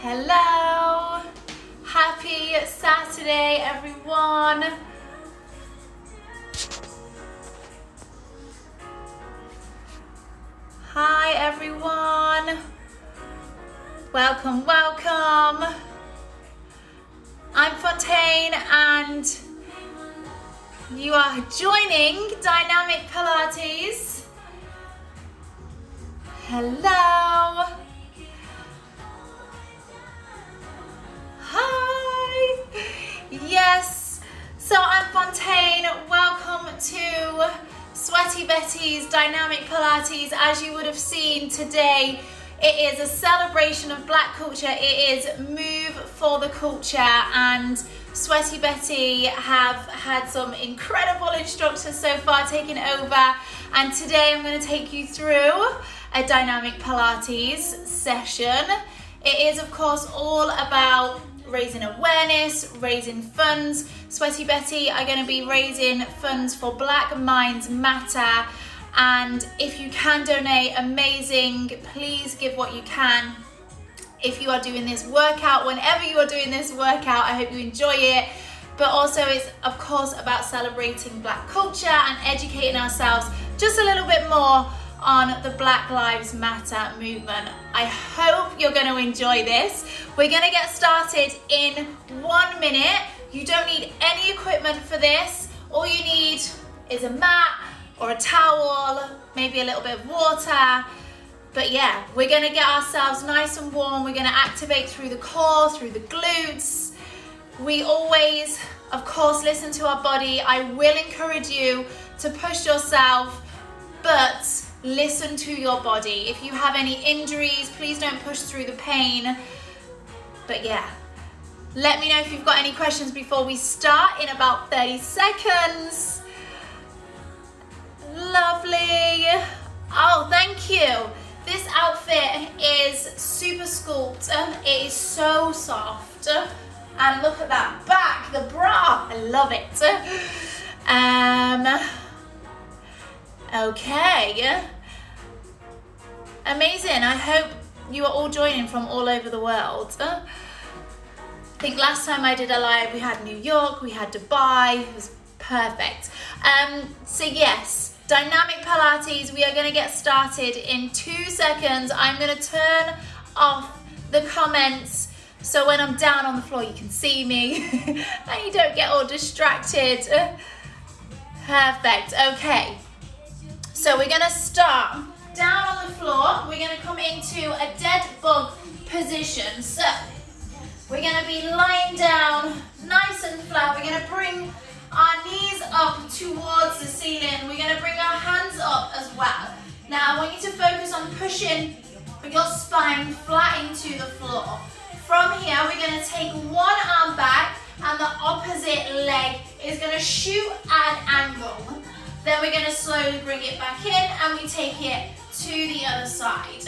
Hello, happy Saturday everyone. Hi everyone, welcome, welcome. I'm Fontaine and you are joining Dynamic Pilates. Hello. Hi! Yes, so I'm Fontaine. Welcome to Sweaty Betty's Dynamic Pilates. As you would have seen today, it is a celebration of Black culture. It is Move for the Culture, and Sweaty Betty have had some incredible instructors so far taking over, and today I'm going to take you through a Dynamic Pilates session. It is of course all about raising awareness, raising funds. Sweaty Betty are going to be raising funds for Black Minds Matter, and if you can donate, amazing. Please give what you can. If you are doing this workout, whenever you are doing this workout, I hope you enjoy it. But also it's of course about celebrating Black culture and educating ourselves just a little bit more on the Black Lives Matter movement. I hope you're going to enjoy this. We're going to get started in 1 minute. You don't need any equipment for this. All you need is a mat or a towel, maybe a little bit of water. But yeah, we're going to get ourselves nice and warm. We're going to activate through the core, through the glutes. We always, of course, listen to our body. I will encourage you to push yourself, but listen to your body. If you have any injuries, please don't push through the pain. But yeah, let me know if you've got any questions before we start in about 30 seconds. Lovely. Oh, thank you. This outfit is super sculpt. It is so soft. And look at that back, the bra. I love it. Okay, amazing. I hope you are all joining from all over the world. I think last time I did a live, we had New York, we had Dubai. It was perfect. So yes, Dynamic Pilates, we are going to get started in 2 seconds. I'm going to turn off the comments so when I'm down on the floor you can see me and you don't get all distracted. Perfect. Okay. So we're going to start down on the floor. We're going to come into a dead bug position. So we're going to be lying down nice and flat. We're going to bring our knees up towards the ceiling. We're going to bring our hands up as well. Now I want you to focus on pushing your spine flat into the floor. From here we're going to take one arm back and the opposite leg is going to shoot at an angle. Then we're going to slowly bring it back in and we take it to the other side.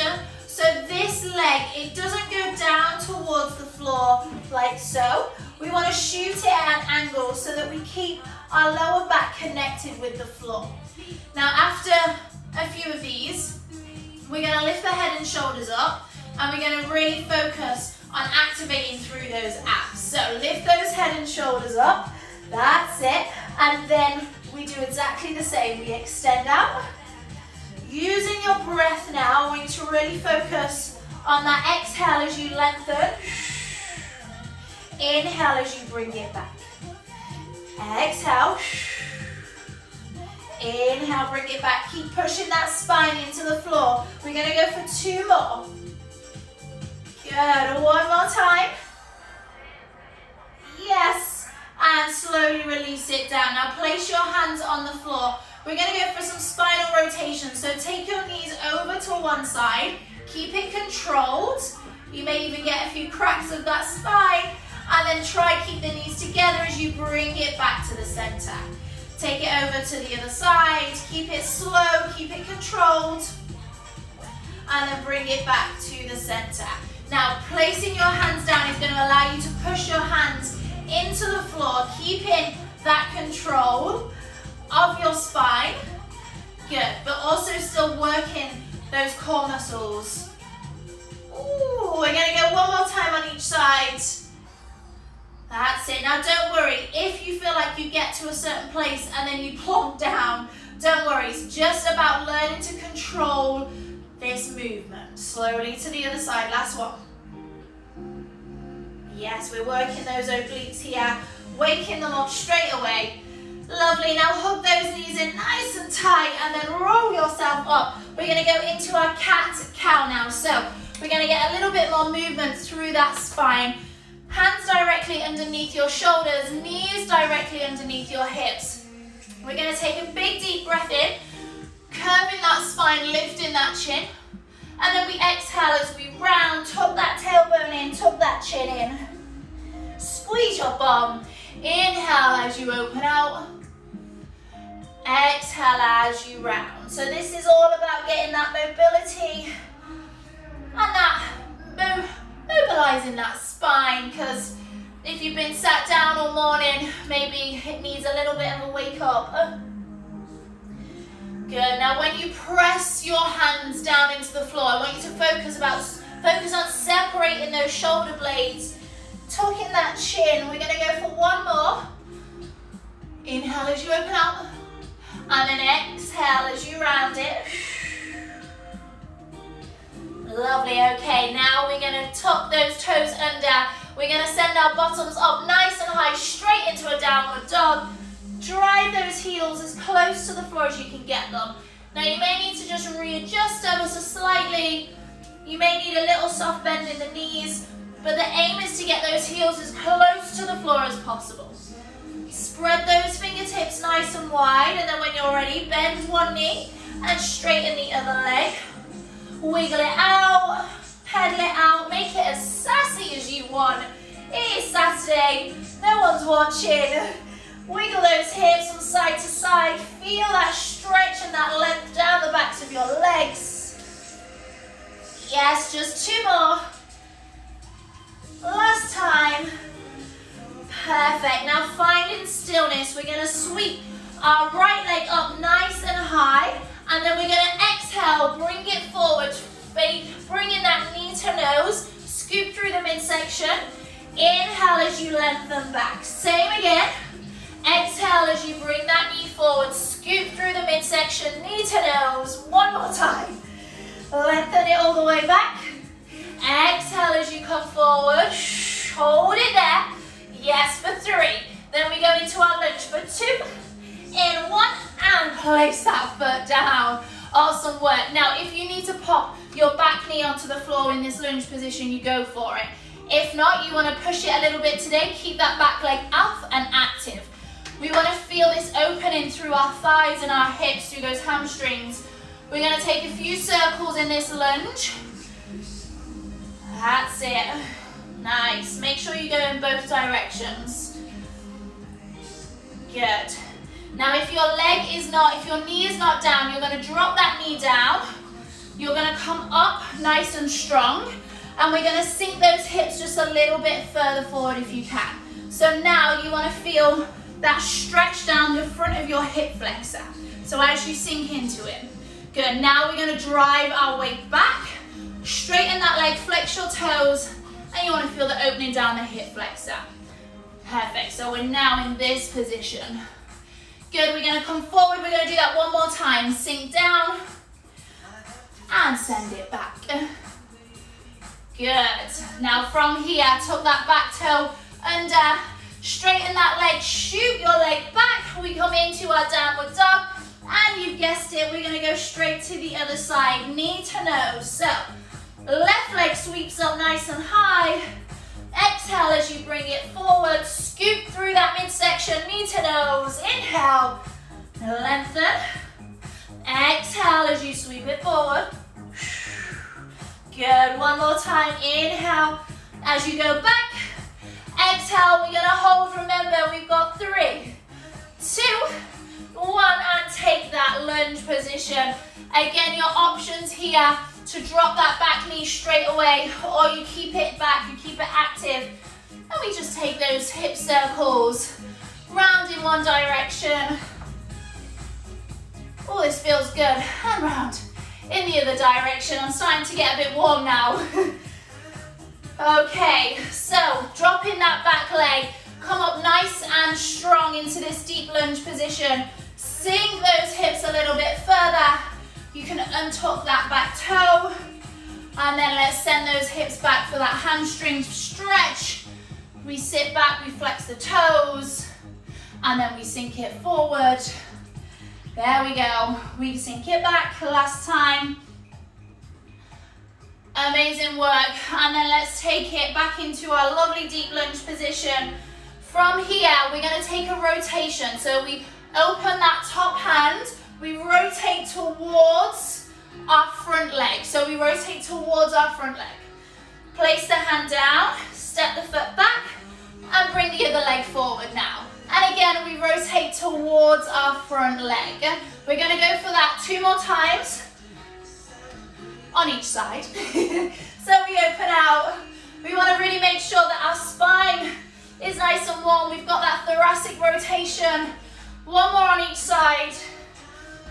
So this leg, it doesn't go down towards the floor like so. We want to shoot it at an angle so that we keep our lower back connected with the floor. Now after a few of these, we're going to lift the head and shoulders up and we're going to really focus on activating through those abs. So lift those head and shoulders up. That's it. And then we do exactly the same. We extend out. Using your breath now, I want you to really focus on that exhale as you lengthen. Inhale as you bring it back. Exhale. Inhale, bring it back. Keep pushing that spine into the floor. We're going to go for 2 more. Good. One more time. Yes. And slowly release it down. Now place your hands on the floor. We're going to go for some spinal rotation. So take your knees over to one side. Keep it controlled. You may even get a few cracks of that spine. And then try keep the knees together as you bring it back to the center. Take it over to the other side. Keep it slow. Keep it controlled. And then bring it back to the center. Now placing your hands down is going to allow you to push your hands into the floor, keeping that control of your spine. Good, but also still working those core muscles. Ooh, we're gonna go one more time on like you get to a certain place and then you plonk down. Don't worry, it's just about learning to control this movement. Slowly to the other side, last one. Yes, we're working those obliques here, waking them up straight away. Lovely, now hug those knees in nice and tight and then roll yourself up. We're gonna go into our cat-cow now. So we're gonna get a little bit more movement through that spine. Hands directly underneath your shoulders, knees directly underneath your hips. We're gonna take a big deep breath in, curving that spine, lifting that chin. And then we exhale as we round, tuck that tailbone in, tuck that chin in. Squeeze your bum. Inhale as you open out. Exhale as you round. So this is all about getting that mobility and that mobilizing that spine, because if you've been sat down all morning, maybe it needs a little bit of a wake up. Good. Now when you press your hands down into the floor, I want you to focus on separating those shoulder blades, tucking that chin. We're going to go for one more. Inhale as you open out, and then exhale as you round it. Lovely. Okay, now we're going to tuck those toes under. We're going to send our bottoms up nice and high, straight into a downward dog. Drive those heels as close to the floor as you can get them. Now you may need to just readjust ever so slightly. You may need a little soft bend in the knees, but the aim is to get those heels as close to the floor as possible. Spread those fingertips nice and wide, and then when you're ready, bend one knee and straighten the other leg. Wiggle it out, pedal it out, make it as sassy as you want. It is Saturday, no one's watching. Wiggle those hips from side to side. Feel that stretch and that length down the backs of your legs. Yes, just two more. Last time. Perfect. Now finding stillness, we're going to sweep our right leg up nice and high, and then we're going to exhale, bring it forward, bringing that knee to nose, scoop through the midsection. Inhale as you lengthen back. Same again. Exhale as you bring that knee forward, scoop through the midsection, knee to nose. One more time. Lengthen it all the way back. Exhale as you come forward. Hold it there. Yes, for three. Then we go into our lunge for two. In one, and place that foot down. Awesome work. Now, if you need to pop your back knee onto the floor in this lunge position, you go for it. If not, you want to push it a little bit today. Keep that back leg up and active. We want to feel this opening through our thighs and our hips, through those hamstrings. We're going to take a few circles in this lunge. That's it. Nice. Make sure you go in both directions. Good. Now if your knee is not down, you're going to drop that knee down. You're going to come up nice and strong. And we're going to sink those hips just a little bit further forward if you can. So now you want to feel that stretch down the front of your hip flexor. So as you sink into it. Good. Now we're going to drive our weight back. Straighten that leg, flex your toes. And you want to feel the opening down the hip flexor. Perfect. So we're now in this position. Good. We're going to come forward. We're going to do that one more time. Sink down. And send it back. Good. Now from here, tuck that back toe under. Straighten that leg, shoot your leg back. We come into our downward dog, and you've guessed it, we're going to go straight to the other side, knee to nose. So, left leg sweeps up nice and high. Exhale as you bring it forward, scoop through that midsection, knee to nose. Inhale, lengthen. Exhale as you sweep it forward. Good, one more time. Inhale as you go back. Exhale, we're going to hold. Remember, we've got 3, 2, 1, and take that lunge position. Again, your options here to drop that back knee straight away, or you keep it back, you keep it active. And we just take those hip circles, round in one direction. Oh, this feels good. And round in the other direction. I'm starting to get a bit warm now. Okay, so dropping that back leg, come up nice and strong into this deep lunge position. Sink those hips a little bit further. You can untuck that back toe. And then let's send those hips back for that hamstring stretch. We sit back, we flex the toes, and then we sink it forward. There we go. We sink it back, last time. Amazing work. And then let's take it back into our lovely deep lunge position. From here, we're gonna take a rotation. So we open that top hand, we rotate towards our front leg. So we rotate towards our front leg. Place the hand down, step the foot back, and bring the other leg forward now. And again, we rotate towards our front leg. We're gonna go for that 2 more times on each side. So we open out. We wanna really make sure that our spine is nice and warm. We've got that thoracic rotation. 1 more on each side,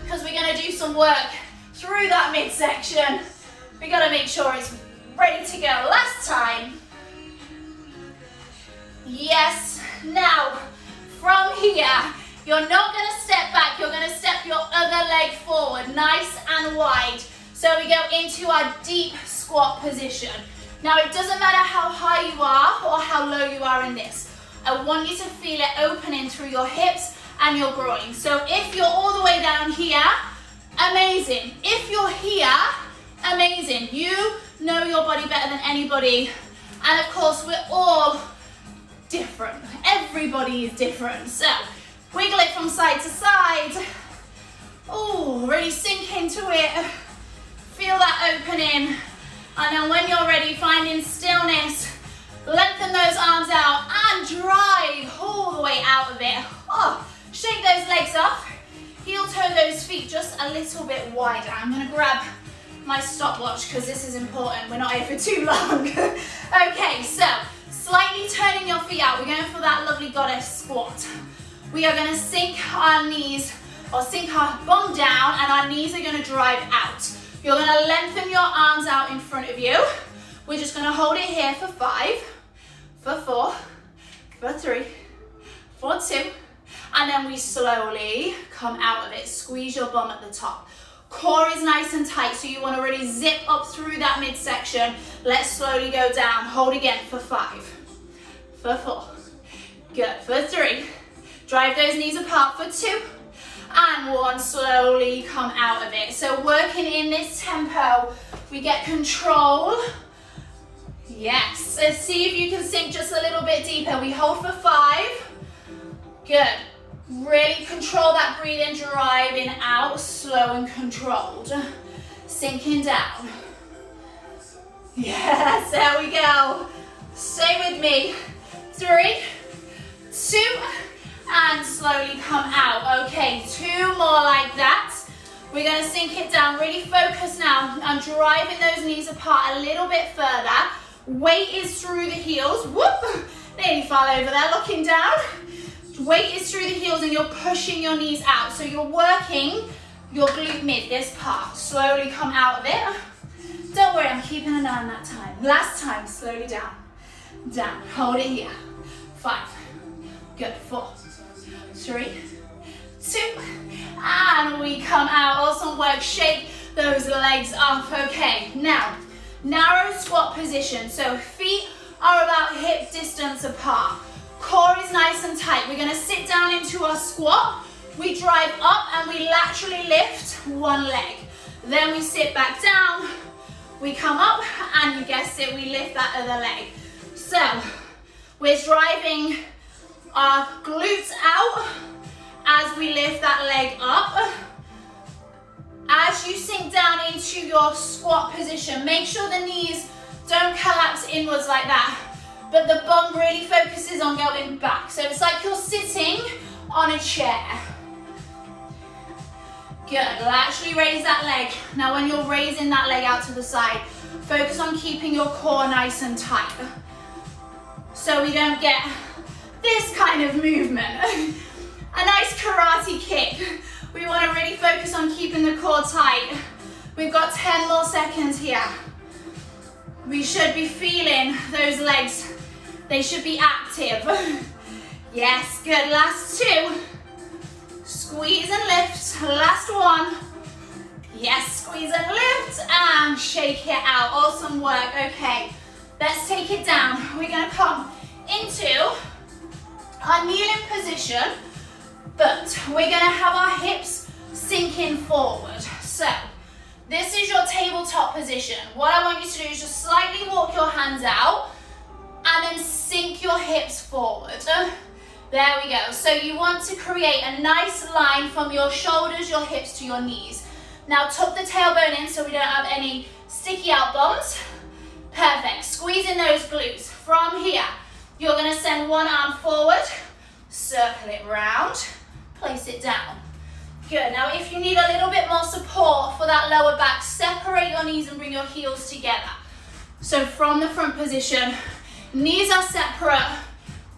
because we're gonna do some work through that midsection. We gotta make sure it's ready to go. Last time. Yes. Now, from here, you're not gonna step back, you're gonna step your other leg forward, nice and wide. So we go into our deep squat position. Now, it doesn't matter how high you are or how low you are in this. I want you to feel it opening through your hips and your groin. So if you're all the way down here, amazing. If you're here, amazing. You know your body better than anybody. And of course, we're all different. Everybody is different. So wiggle it from side to side. Oh, really sink into it. Feel that opening. And then when you're ready, finding stillness, lengthen those arms out and drive all the way out of it. Oh, shake those legs off. Heel toe those feet just a little bit wider. I'm gonna grab my stopwatch because this is important. We're not here for too long. Okay, so slightly turning your feet out. We're going for that lovely goddess squat. We are gonna sink our knees, or sink our bum down, and our knees are gonna drive out. You're gonna lengthen your arms out in front of you. We're just gonna hold it here for 5, for 4, for 3, for 2, and then we slowly come out of it. Squeeze your bum at the top. Core is nice and tight, so you want to really zip up through that midsection. Let's slowly go down. Hold again for 5, for 4, good, for 3. Drive those knees apart for 2, and 1. Slowly come out of it. So working in this tempo, we get control. Yes, let's see if you can sink just a little bit deeper. We hold for 5, good. Really control that breathing, driving out, slow and controlled. Sinking down. Yes, there we go. Stay with me. 3, 2, and slowly come out. Okay, 2 more like that. We're gonna sink it down. Really focus now on driving those knees apart a little bit further. Weight is through the heels. Whoop! Nearly fall over there, looking down. Weight is through the heels and you're pushing your knees out. So you're working your glute mid, this part. Slowly come out of it. Don't worry, I'm keeping an eye on that time. Last time, slowly down. Down, hold it here. 5, good, 4, 3, 2, and we come out. Awesome work, shake those legs off. Okay, now, narrow squat position. So feet are about hip distance apart. Core is nice and tight. We're gonna sit down into our squat. We drive up and we laterally lift one leg. Then we sit back down, we come up, and you guessed it, we lift that other leg. So, we're driving our glutes out as we lift that leg up. As you sink down into your squat position, make sure the knees don't collapse inwards like that, but the bum really focuses on going back. So it's like you're sitting on a chair. Good, laterally raise that leg. Now when you're raising that leg out to the side, focus on keeping your core nice and tight, so we don't get this kind of movement. A nice karate kick. We want to really focus on keeping the core tight. We've got 10 more seconds here. We should be feeling those legs. They should be active. Yes, good, last two. Squeeze and lift, last one. Yes, squeeze and lift, and shake it out. Awesome work, okay. Let's take it down. We're gonna come into our kneeling position, but we're gonna have our hips sinking forward. So, this is your tabletop position. What I want you to do is just slightly walk your hands out and then sink your hips forward. There we go. So you want to create a nice line from your shoulders, your hips to your knees. Now tuck the tailbone in so we don't have any sticky out bums. Perfect. Squeezing those glutes. From here, you're going to send one arm forward, circle it round, place it down. Good. Now if you need a little bit more support for that lower back, separate your knees and bring your heels together. So from the front position, knees are separate,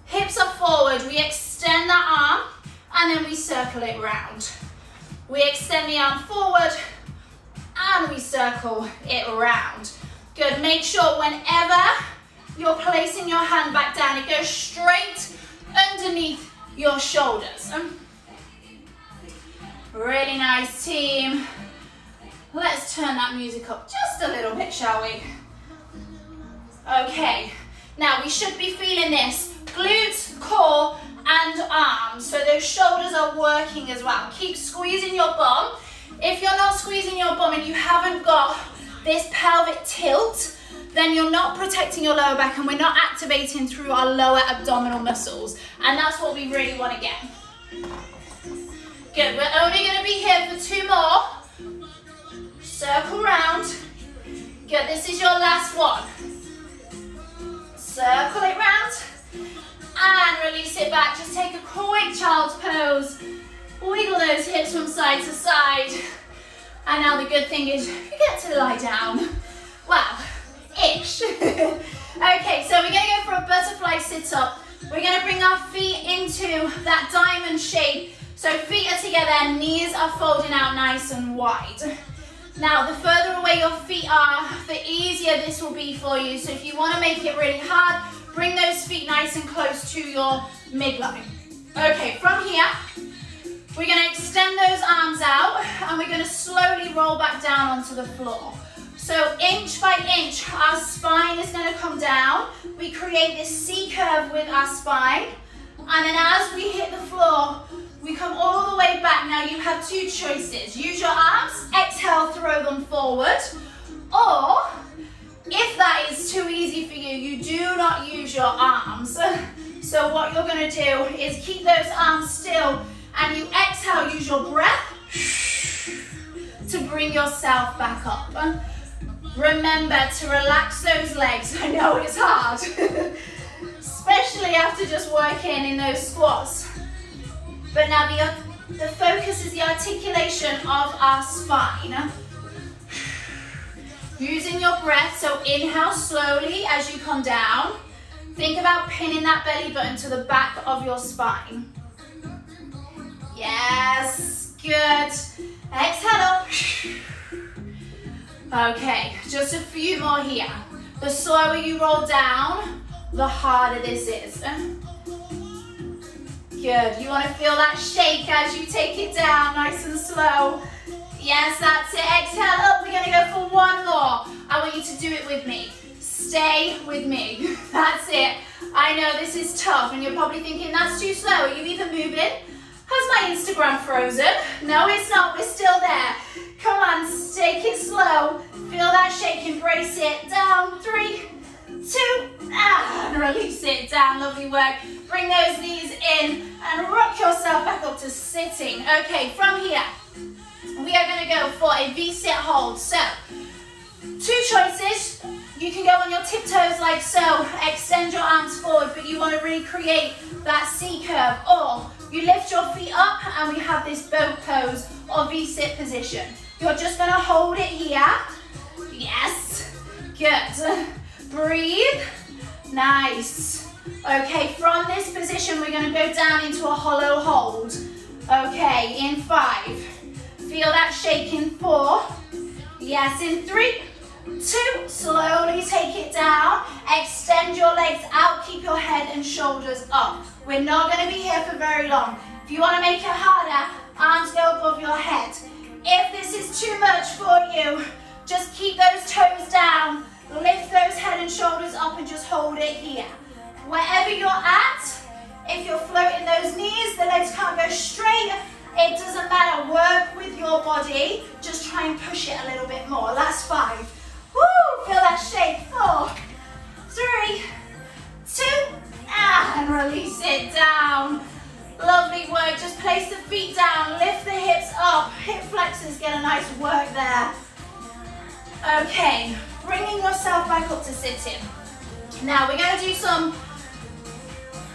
hips are forward, we extend that arm and then we circle it round. We extend the arm forward and we circle it round. Good, make sure whenever you're placing your hand back down, it goes straight underneath your shoulders. Really nice, team. Let's turn that music up just a little bit, shall we? Okay, now we should be feeling this. Glutes, core, and arms. So those shoulders are working as well. Keep squeezing your bum. If you're not squeezing your bum and you haven't got this pelvic tilt, then you're not protecting your lower back and we're not activating through our lower abdominal muscles. And that's what we really want to get. Good, we're only going to be here for two more. Circle round. Good, this is your last one. Circle it round. And release it back. Just take a quick child's pose. Wiggle those hips from side to side. And now the good thing is you get to lie down. Well, ish. Okay, so we're going to go for a butterfly sit-up. We're going to bring our feet into that diamond shape. So feet are together, knees are folding out nice and wide. Now, the further away your feet are, the easier this will be for you. So if you want to make it really hard, bring those feet nice and close to your midline. Okay, from here, we're going to extend those arms out and we're going to slowly roll back down onto the floor. So inch by inch, our spine is going to come down. We create this C curve with our spine. And then as we hit the floor, we come all the way back. Now you have two choices. Use your arms, exhale, throw them forward. Or, if that is too easy for you, you do not use your arms. So what you're going to do is keep those arms still and you exhale, use your breath to bring yourself back up. Remember to relax those legs. I know it's hard, especially after just working in those squats. But now the focus is the articulation of our spine. Using your breath, so inhale slowly as you come down. Think about pinning that belly button to the back of your spine. Yes, good. Exhale up. Okay, just a few more here. The slower you roll down, the harder this is. Good, you want to feel that shake as you take it down, nice and slow. Yes, that's it. Exhale up. We're going to go for one more. I want you to do it with me. Stay with me. That's it. I know this is tough and you're probably thinking that's too slow. Are you even moving? Has my Instagram frozen? No, it's not. We're still there. Come on, take it slow. Feel that shake. Embrace it. Down. 3, 2, and release it down. Lovely work. Bring those knees in and rock yourself back up to sitting. Okay, from here, we are going to go for a V-sit hold. So, two choices. You can go on your tiptoes like so, extend your arms forward, but you want to really create that C curve. Or you lift your feet up and we have this boat pose or V-sit position. You're just going to hold it here. Yes. Good. Breathe. Nice. Okay, from this position, we're going to go down into a hollow hold. Okay, in 5. Feel that shake in 4. Yes, in 3, 2. Slowly take it down. Extend your legs out. Keep your head and shoulders up. We're not going to be here for very long. If you want to make it harder, arms go above your head. If this is too much for you, just keep those toes down, lift those head and shoulders up and just hold it here. Wherever you're at, if you're floating those knees, the legs can't go straight, it doesn't matter, work with your body, just try and push it a little bit more. Last 5. Woo, feel that shake. 4, 3, 2, and release it down. Lovely work, just place the feet down, lift the hips up, hip flexors, get a nice work there. Okay, bringing yourself back up to sitting. Now we're going to do some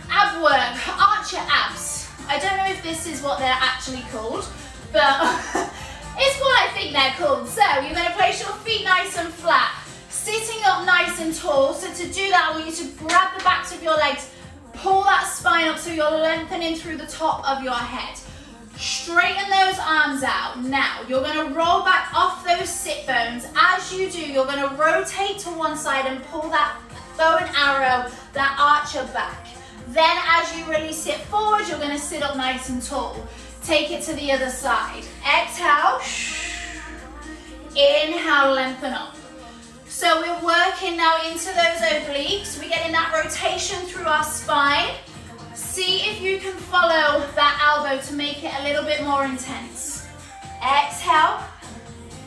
ab work, archer abs. I don't know if this is what they're actually called, but it's what I think they're called. So you're going to place your feet nice and flat, sitting up nice and tall. So to do that, I want you to grab the backs of your legs, pull that spine up so you're lengthening through the top of your head. Straighten those arms out. Now, you're going to roll back off those sit bones. As you do, you're going to rotate to one side and pull that bow and arrow, that archer back. Then as you release it forward, you're going to sit up nice and tall. Take it to the other side. Exhale. Inhale, lengthen up. So we're working now into those obliques. We're getting that rotation through our spine. See if you can follow that elbow to make it a little bit more intense. Exhale,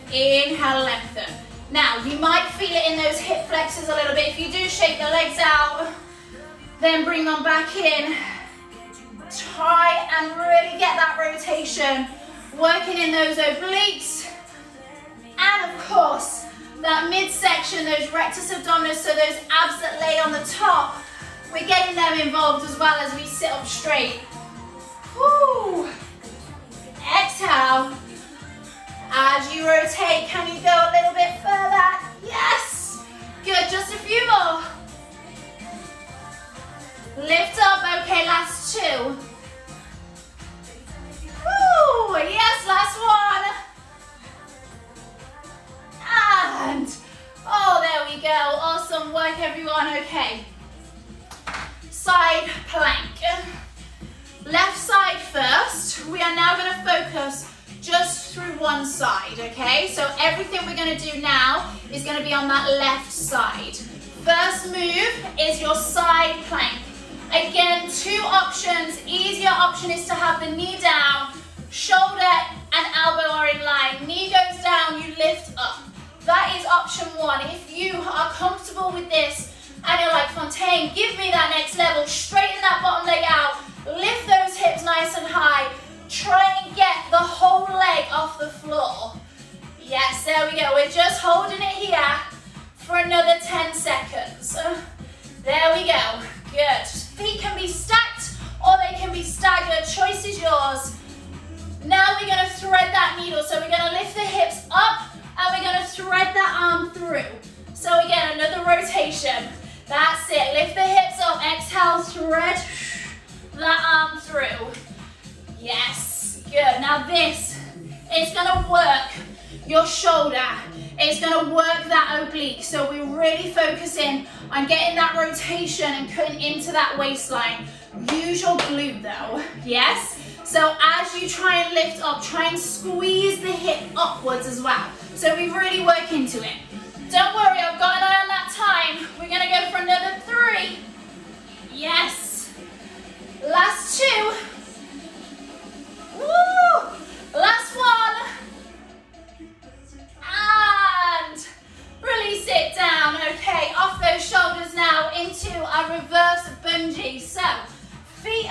inhale, lengthen. Now, you might feel it in those hip flexors a little bit. If you do shake the legs out, then bring them back in. Try and really get that rotation, working in those obliques. And of course, that midsection, those rectus abdominis, so those abs that lay on the top, we're getting them involved as well as we sit up straight. Woo. Exhale. As you rotate, can you go a little bit further? Yes. Good, just a few more. Lift up, okay, last 2. Woo, yes, last 1. And, oh, there we go. Awesome work, everyone, okay. Side plank. Left side first. We are now going to focus just through one side, okay? So everything we're going to do now is going to be on that left side. First move is your side plank. Again, 2 options. Easier option is to have the knee down, shoulder and elbow are in line. Knee goes down, you lift up. That is option 1. If you are comfortable with this and you're like, Fontaine, give me that next level, straighten that bottom leg out, lift those hips nice and high, try and get the whole leg off the floor. Yes, there we go. We're just holding it here for another 10 seconds. There we go. Good. Feet can be stacked or they can be staggered. Choice is yours. Now we're going to thread that needle. So we're going to lift the hips up and we're going to thread that arm through. So again, another rotation. That's it. Lift the hips up. Exhale, thread that arm through. Yes. Good. Now this is going to work your shoulder. It's going to work that oblique. So we're really focusing on getting that rotation and cutting into that waistline. Use your glute though. Yes? So as you try and lift up, try and squeeze the hip upwards as well. So we really work into it. Don't worry, I've got an eye on that time. We're going to go for another 3. Yes. Last 2. Woo! Last 1. And release it down. Okay, off those shoulders now into a reverse bungee. So, feet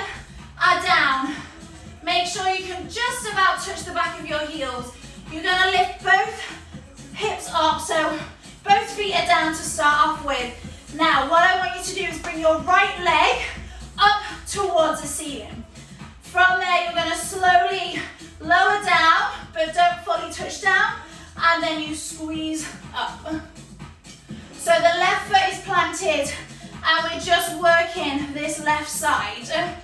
are down. Make sure you can just about touch the back of your heels. You're going to lift both hips up, so both feet are down to start off with. Now, what I want you to do is bring your right leg up towards the ceiling. From there, you're going to slowly lower down, but don't fully touch down, and then you squeeze up. So the left foot is planted, and we're just working this left side.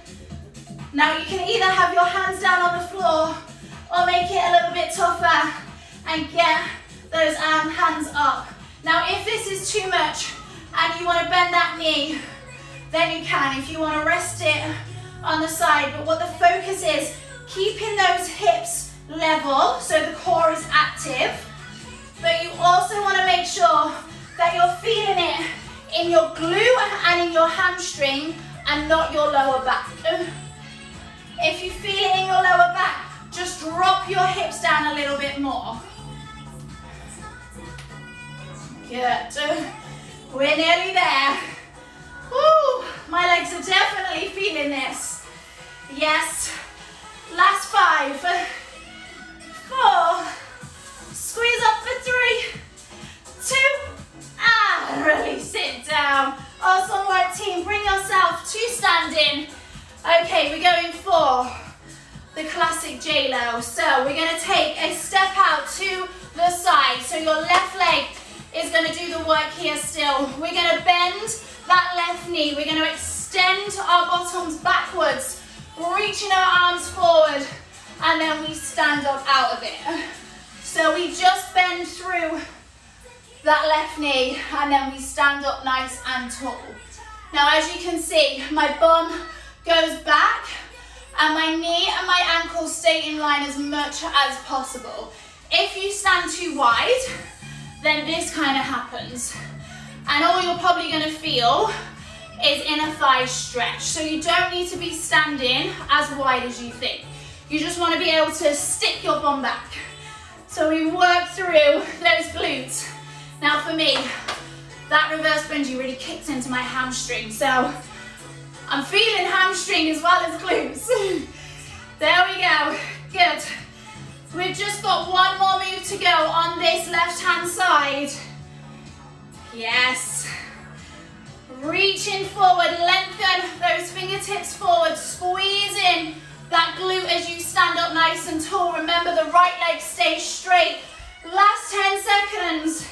Now you can either have your hands down on the floor, or make it a little bit tougher, and get those hands up. Now if this is too much, and you want to bend that knee, then you can. If you want to rest it on the side, but what the focus is, keeping those hips level so the core is active, but you also want to make sure that you're feeling it in your glute and in your hamstring and not your lower back. If you feel it in your lower back, just drop your hips down a little bit more. Good. We're nearly there. Woo, my legs are definitely feeling this. Yes. Last 5, 4, squeeze up for 3, 2, and release it down. Awesome work, team. Bring yourself to standing. Okay, we're going for the classic J-Lo. So we're going to take a step out to the side. So your left leg is going to do the work here still. We're going to bend that left knee. We're going to extend our bottoms backwards, reaching our arms forward, and then we stand up out of it. So we just bend through that left knee, and then we stand up nice and tall. Now, as you can see, my bum goes back, and my knee and my ankles stay in line as much as possible. If you stand too wide, then this kind of happens. And all you're probably going to feel is inner thigh stretch. So you don't need to be standing as wide as you think. You just want to be able to stick your bum back. So we work through those glutes. Now for me, that reverse bungee really kicks into my hamstring. So I'm feeling hamstring as well as glutes. There we go. Good. We've just got one more move to go on this left-hand side. Yes. Reaching forward, lengthen those fingertips forward, squeeze in that glute as you stand up nice and tall. Remember, the right leg stays straight. Last 10 seconds.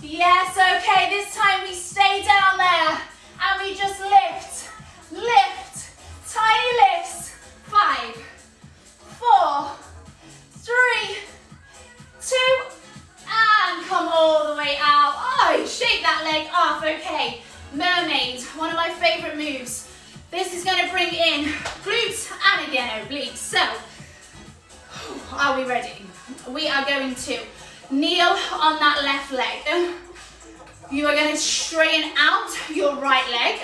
Yes, okay, this time we stay down there and we just lift, lift, tiny lifts. 5, 4, 3, 2, and come all the way out. Oh, shake that leg off. Okay, mermaid, one of my favorite moves. This is going to bring in glutes and again obliques. So, are we ready? We are going to kneel on that left leg. You are going to straighten out your right leg.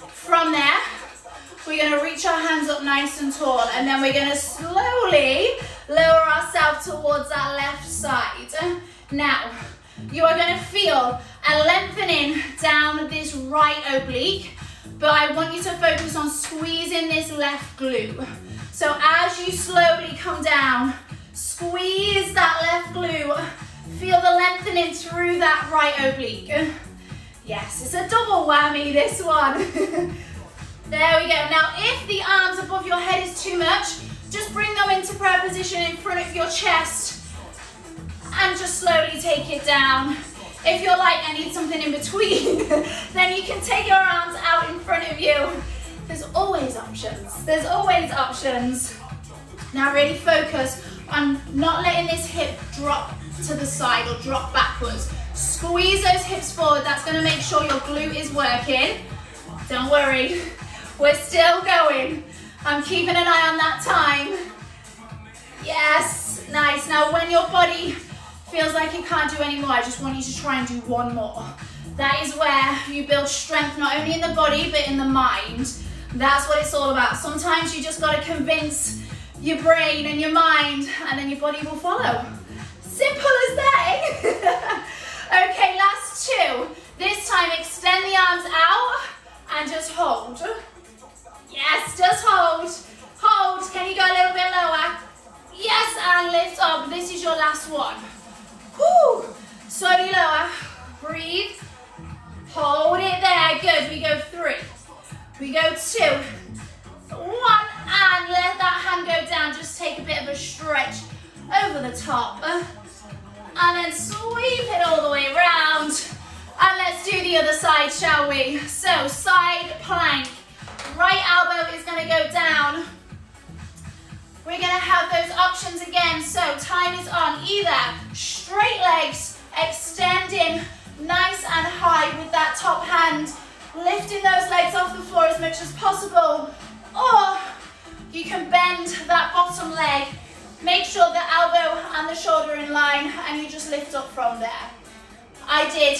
From there, we're going to reach our hands up nice and tall, and then we're going to slowly lower ourselves towards that left side. Now, you are going to feel a lengthening down this right oblique, but I want you to focus on squeezing this left glute. So as you slowly come down, squeeze that left glute. Feel the lengthening through that right oblique. Yes, it's a double whammy, this one. There we go. Now, if the arms above your head is too much, just bring them into prayer position in front of your chest and just slowly take it down. If you're like, I need something in between, then you can take your arms out in front of you. There's always options. There's always options. Now really focus on not letting this hip drop to the side or drop backwards. Squeeze those hips forward. That's going to make sure your glute is working. Don't worry, we're still going. I'm keeping an eye on that time. Yes, nice. Now when your body feels like it can't do anymore, I just want you to try and do one more. That is where you build strength, not only in the body, but in the mind. That's what it's all about. Sometimes you just got to convince your brain and your mind, and then your body will follow. Simple as that. Okay, last 2. This time, extend the arms out and just hold. Yes, just hold. Hold. Can you go a little bit lower? Yes, and lift up. This is your last one. Woo. Slowly lower. Breathe. Hold it there. Good. We go 3. We go 2. 1. And let that hand go down. Just take a bit of a stretch over the top. And then sweep it all the way around. And let's do the other side, shall we? So, side plank. Right elbow is going to go down. We're going to have those options again. So, time is on. Either straight legs, extending nice and high with that top hand, lifting those legs off the floor as much as possible, Or you can bend that bottom leg. Make sure the elbow and the shoulder are in line and you just lift up from there. I did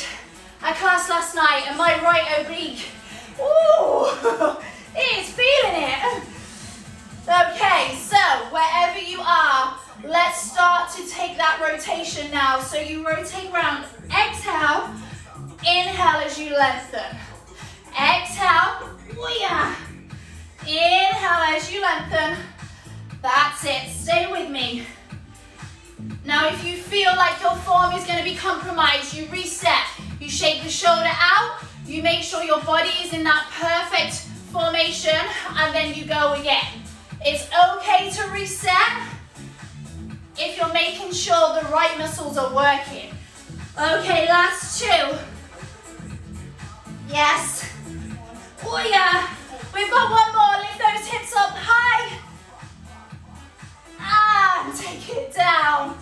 a class last night and my right oblique, ooh, it's feeling it. Okay, so wherever you are, let's start to take that rotation now. So you rotate round, exhale, inhale as you lengthen. Exhale, oh yeah. Inhale as you lengthen. That's it, stay with me. Now if you feel like your form is going to be compromised, you reset. You shake the shoulder out, you make sure your body is in that perfect formation, and then you go again. It's okay to reset if you're making sure the right muscles are working. Okay, last two. Yes. Oh yeah. We've got one more. Lift those hips up high. And take it down.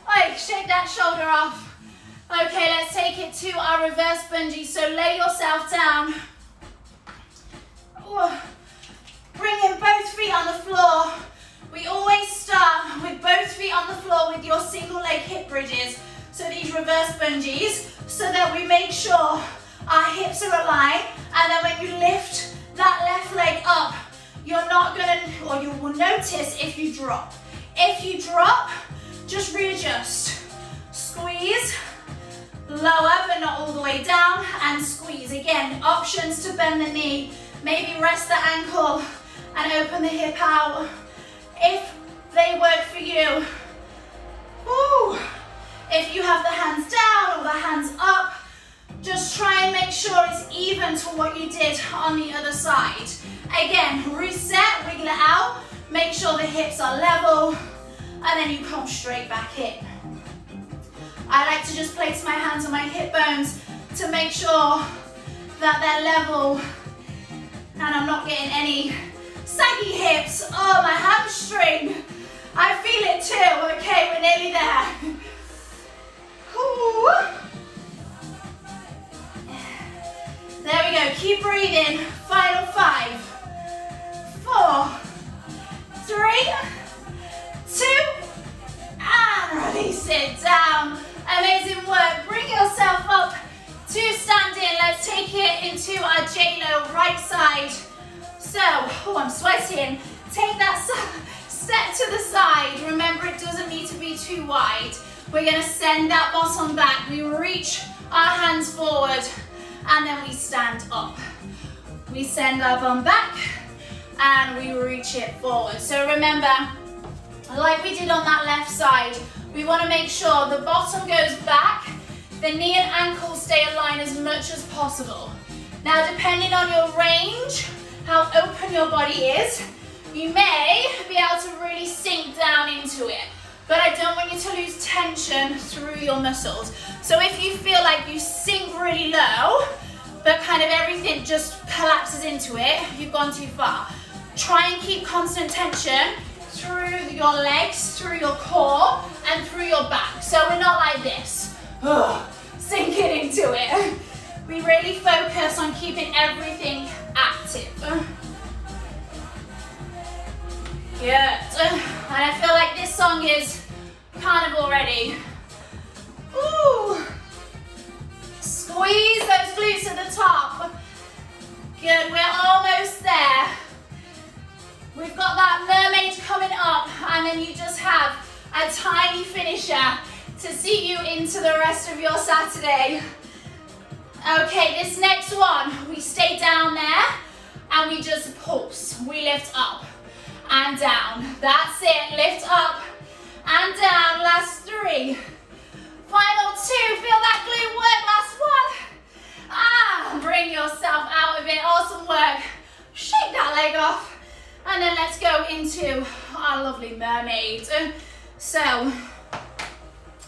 Right, shake that shoulder off. Okay, let's take it to our reverse bungee. So lay yourself down. Oh. Bring in both feet on the floor. We always start with both feet on the floor with your single leg hip bridges. So these reverse bungees, so that we make sure our hips are aligned. And then when you lift that left leg up, you're not gonna, or you will notice if you drop. If you drop, just readjust. Squeeze, lower but not all the way down, and squeeze. Again, options to bend the knee. Maybe rest the ankle and open the hip out. If they work for you. Woo. If you have the hands down or the hands up, just try and make sure it's even to what you did on the other side. Again, reset, wiggle it out, make sure the hips are level, and then you come straight back in. I like to just place my hands on my hip bones to make sure that they're level and I'm not getting any saggy hips. Oh, my hamstring. I feel it too. Okay, we're nearly there. Ooh. There we go. Keep breathing. Final 5, 4, 3, 2, and release it down. Amazing work. Bring yourself up to standing. Let's take it into our J-Lo right side. So, oh, I'm sweating. Take that step to the side. Remember, it doesn't need to be too wide. We're going to send that bottom back. We reach our hands forward and then we stand up. We send our bum back and we reach it forward. So remember, like we did on that left side, we want to make sure the bottom goes back, the knee and ankle stay aligned as much as possible. Now, depending on your range, how open your body is, you may be able to really sink down into it. But I don't want you to lose tension through your muscles. So if you feel like you sink really low, but kind of everything just collapses into it, you've gone too far. Try and keep constant tension through your legs, through your core, and through your back. So we're not like this, sinking into it. We really focus on keeping everything active. Good. And I feel like this song is carnival ready. Ooh. Squeeze those glutes at the top. Good, we're almost there. We've got that mermaid coming up, and then you just have a tiny finisher to see you into the rest of your Saturday. Okay, this next one, we stay down there and we just pulse. We lift up and down. That's it, lift up and down. Last 3. Final 2, feel that glute work, last 1. Bring yourself out of it, awesome work. Shake that leg off. And then let's go into our lovely mermaid. So,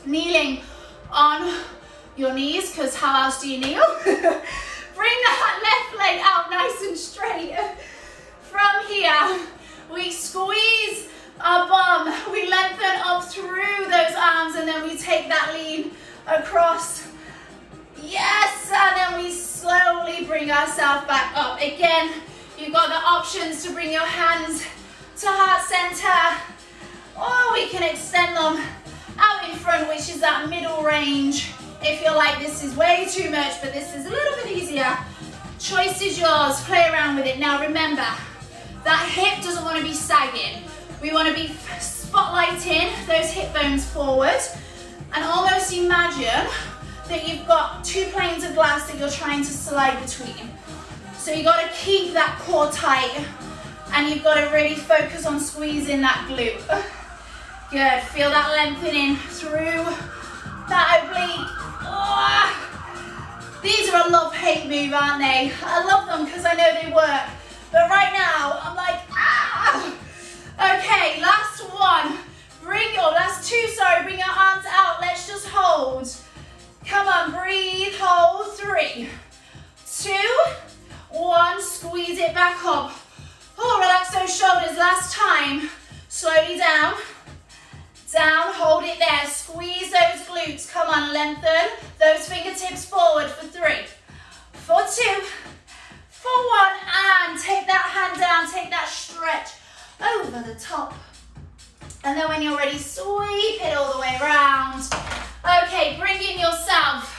kneeling on your knees, because how else do you kneel? Bring that left leg out nice and straight. From here, we squeeze our bum, we lengthen up through those arms, and then we take that lean across. Yes, and then we slowly bring ourselves back up. Again, You've got the options to bring your hands to heart center, or we can extend them out in front, which is that middle range. If you're like, this is way too much, but this is a little bit easier, choice is yours. Play around with it. Now remember, that hip doesn't want to be sagging. We want to be spotlighting those hip bones forward, and almost imagine that you've got two planes of glass that you're trying to slide between. So you've got to keep that core tight, and you've got to really focus on squeezing that glute. Good, feel that lengthening through that oblique. Oh. These are a love-hate move, aren't they? I love them because I know they work. But right now, I'm like, ah! Okay, last one. Last two, bring your arms out. Let's just hold. Come on, breathe, hold. 3, 2, 1, squeeze it back up. Oh, relax those shoulders. Last time. Slowly down, down, hold it there. Squeeze those glutes. Come on, lengthen those fingertips forward for 3, for 2, for 1, and take that hand down, take that stretch over the top. And then when you're ready, sweep it all the way around. Okay, bring in yourself.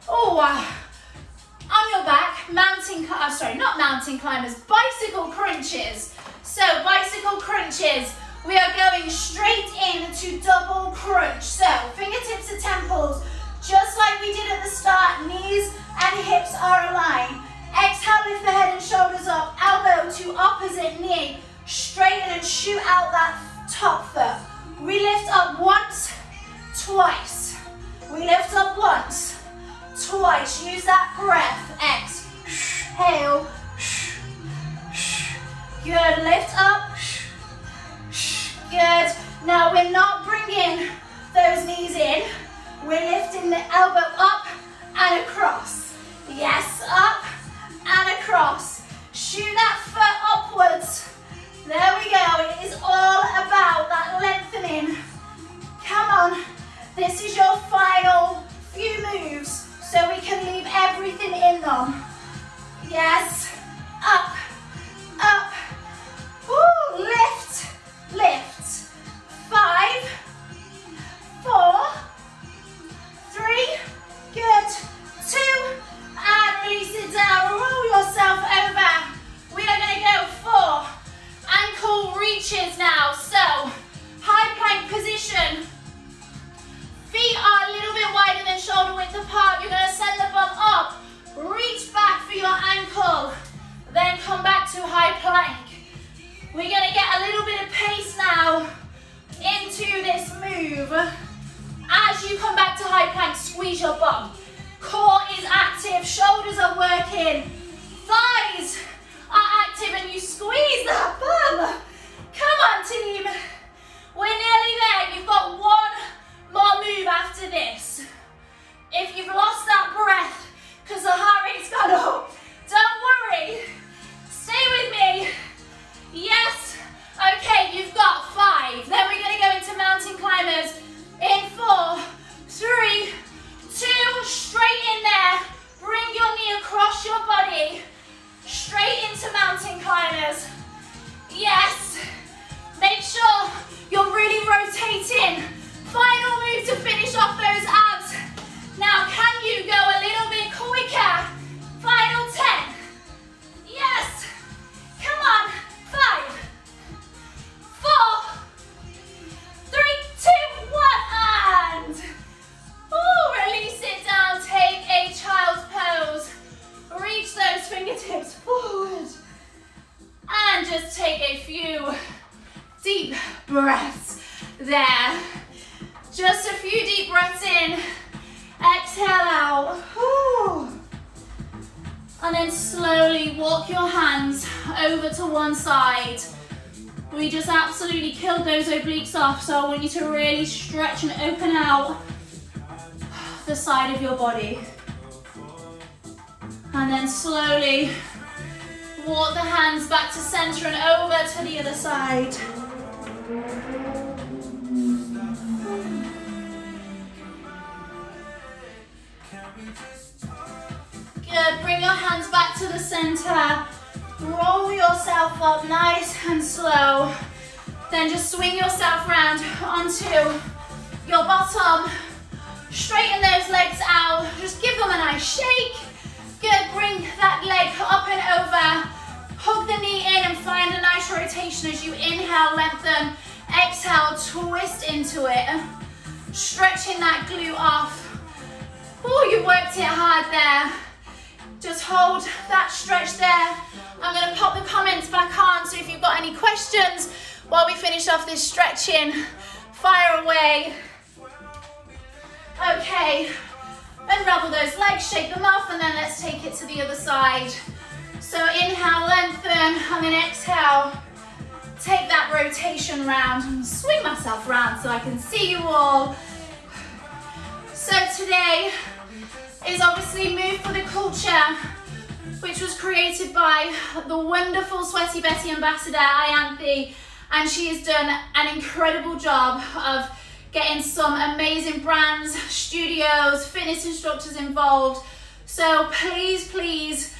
Oh, on your back, not mountain climbers, bicycle crunches. So bicycle crunches, we are going straight into double crunch. So fingertips to temples, just like we did at the start, knees and hips are aligned. Exhale, lift the head and shoulders up, elbow to opposite knee, straighten and shoot out that top foot. We lift up once, twice. We lift up once, twice. Use that breath. Exhale. Good. Lift up. Good. Now we're not bringing those knees in. We're lifting the elbow up and across. Yes, up and across. Shoot that foot upwards. There we go. It is all about that lengthening. Come on. This is your final few moves, so we can leave everything in them. Yes. Up. Up. Woo. Lift. Lift. 5, 4, 3. Good. 2. And release it down. Roll yourself over. We are going to go for ankle reaches now. So, high plank position. Feet are a little bit wider than shoulder width apart. You're going to send the bum up. Reach back for your ankle. Then come back to high plank. We're going to get a little bit of pace now into this move. As you come back to high plank, squeeze your bum. Core is active, shoulders are working, thighs are active, and you squeeze that bum. Come on, team. We're nearly there. You've got one more move after this. If you've lost that breath because the heart rate's gone up, don't worry. Stay with me. Yes. Okay, you've got 5. Then we're going to go into mountain climbers in 4, 3, 2, straight in there. Bring your knee across your body. Straight into mountain climbers. Yes. Make sure you're really rotating. Final move to finish off those abs. Now, can you go a little bit quicker? Final 10. Yes. Come on. 5, 4, 3, 2, 1, and release it down. Take a child's pose. Reach those fingertips forward. And just take a few deep breaths there. Just a few deep breaths in. Exhale out. Whew. And then slowly walk your hands over to one side. We just absolutely killed those obliques off, so I want you to really stretch and open out the side of your body. And then slowly walk the hands back to center and over to the other side. Good, bring your hands back to the center. Roll yourself up nice and slow. Then just swing yourself around onto your bottom. Straighten those legs out. Just give them a nice shake. Good, bring that leg up and over. Hug the knee in and find a nice rotation as you inhale, lengthen. Exhale, twist into it. Stretching that glute off. Oh, you worked it hard there. Just hold that stretch there. I'm going to pop the comments back on, so if you've got any questions while we finish off this stretching, fire away. Okay, unravel those legs, shake them off, and then let's take it to the other side. So inhale, lengthen, and then exhale. Take that rotation round. I'm going to swing myself around so I can see you all. So today is obviously Move for the Culture, which was created by the wonderful Sweaty Betty ambassador, Ianthe, and she has done an incredible job of getting some amazing brands, studios, fitness instructors involved. So please, please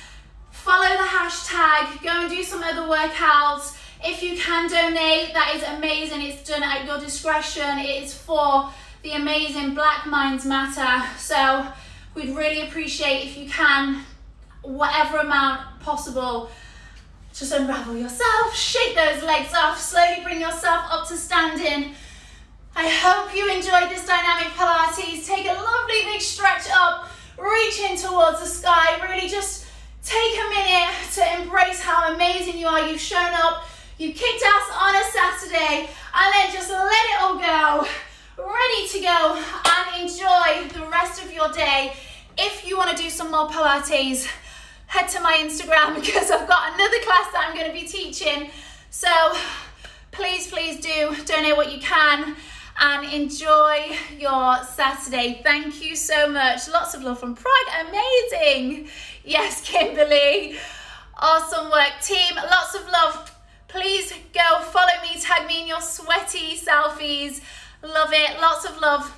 follow the hashtag, go and do some other workouts. If you can donate, that is amazing. It's done at your discretion. It is for the amazing Black Minds Matter. So we'd really appreciate if you can, whatever amount possible, just unravel yourself, shake those legs off, slowly bring yourself up to standing. I hope you enjoyed this dynamic Pilates. Take a lovely big stretch up, reaching towards the sky. Really just take a minute to embrace how amazing you are. You've shown up, you kicked ass on a Saturday, and then just let it all go. Ready to go and enjoy the rest of your day. If you want to do some more Pilates, head to my Instagram because I've got another class that I'm going to be teaching. So please, please do donate what you can and enjoy your Saturday. Thank you so much. Lots of love from Prague. Amazing. Yes, Kimberly. Awesome work, team. Lots of love. Please go follow me, tag me in your sweaty selfies. Love it. Lots of love.